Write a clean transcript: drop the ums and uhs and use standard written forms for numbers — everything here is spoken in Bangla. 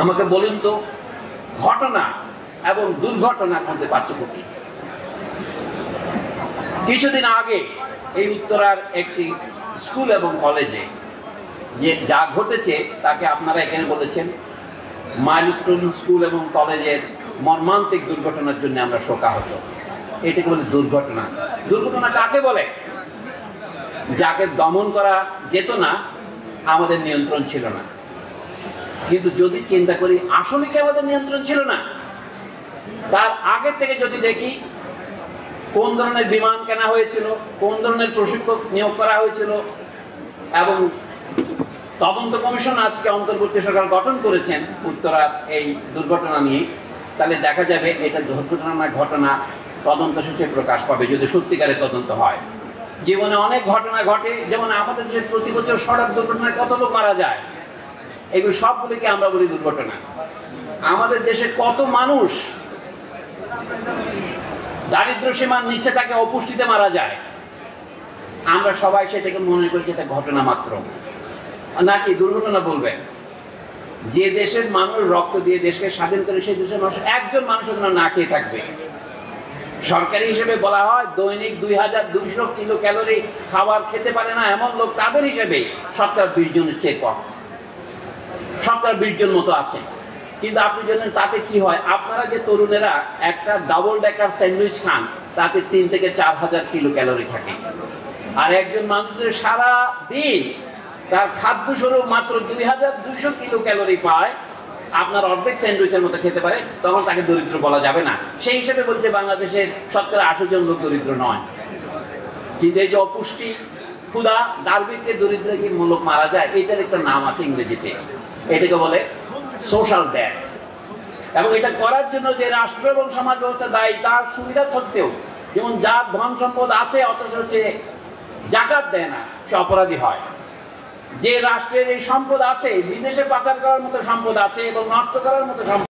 আমাকে বলুন তো, ঘটনা এবং দুর্ঘটনার মধ্যে পার্থক্য কি? কিছুদিন আগে এই উত্তরার একটি স্কুল এবং কলেজে যে যা ঘটেছে তাকে আপনারা এখানে বলেছেন মাইলস্টোন স্কুল এবং কলেজের মর্মান্তিক দুর্ঘটনার জন্য আমরা শোকাহত। এটাকে বলে দুর্ঘটনা। দুর্ঘটনা কাকে বলে? যাকে দমন করা যেত না, আমাদের নিয়ন্ত্রণ ছিল না। কিন্তু যদি চিন্তা করি আসলে কি আমাদের নিয়ন্ত্রণ ছিল না? তার আগে থেকে যদি দেখি কোন ধরনের বিমান কেনা হয়েছিল, কোন ধরনের প্রশিক্ষক নিয়োগ করা হয়েছিল, এবং তদন্ত কমিশন আজকে অন্তর্বর্তী সরকার গঠন করেছেন উত্তরার এই দুর্ঘটনা নিয়ে, তাহলে দেখা যাবে এটা দুর্ঘটনা ঘটনা তদন্ত শেষে প্রকাশ পাবে যদি সত্যিকারের তদন্ত হয়। জীবনে অনেক ঘটনা ঘটে, যেমন আমাদের যে প্রতি বছর সড়ক দুর্ঘটনায় কত লোক মারা যায়, এগুলো সবগুলিকে আমরা বলি দুর্ঘটনা। আমাদের দেশে কত মানুষ দারিদ্র সীমার নিচে তাকে অপুষ্টিতে মারা যায়, আমরা সবাই সেটাকে মনে করি যে এটা ঘটনা মাত্র, নাকি দুর্ঘটনা বলবেন? যে দেশের মানুষ রক্ত দিয়ে দেশকে স্বাধীন করে সেই দেশের মানুষ একজন মানুষের জন্য না খেয়ে থাকবে। সরকারি হিসেবে বলা হয় দৈনিক 2200 কিলো ক্যালোরি খাবার খেতে পারে না এমন লোক, তাদের হিসেবে 20 জনের চেয়ে কম, 20 জন মতো আছে। কিন্তু আপনি জানেন তাতে কি হয়? আপনারা যে তরুণেরা একটা ডাবল ডেকার স্যান্ডউইচ খান, তাতে 3 থেকে 4000 কিলো ক্যালোরি থাকে। আর একজন মানুষের সারা দিন তার খাদ্য স্বরূপ মাত্র 2200 কিলো ক্যালোরি পায়, আপনার অর্ধেক স্যান্ডউইচের মতো খেতে পারে, তখন তাকে দরিদ্র বলা যাবে না। সেই হিসেবে বলছে বাংলাদেশের 80 জন লোক দরিদ্র নয়। কিন্তু এই যে অপুষ্টি, ক্ষুধা, দারিদ্র্যে দরিদ্রকে লোক মারা যায়, এটার একটা নাম আছে ইংরেজিতে, এটাকে বলে সোশ্যাল ডেথ। এবং এটা করার জন্য যে রাষ্ট্র এবং সমাজ ব্যবস্থা দায়ী, তার সুবিধা সত্ত্বেও, যেমন যার ধন সম্পদ আছে অথচ সে জাকাত দেয় না, সে অপরাধী হয়। যে রাষ্ট্রের এই সম্পদ আছে, বিদেশে পাচার করার মতো সম্পদ আছে এবং নষ্ট করার মতো সম্পদ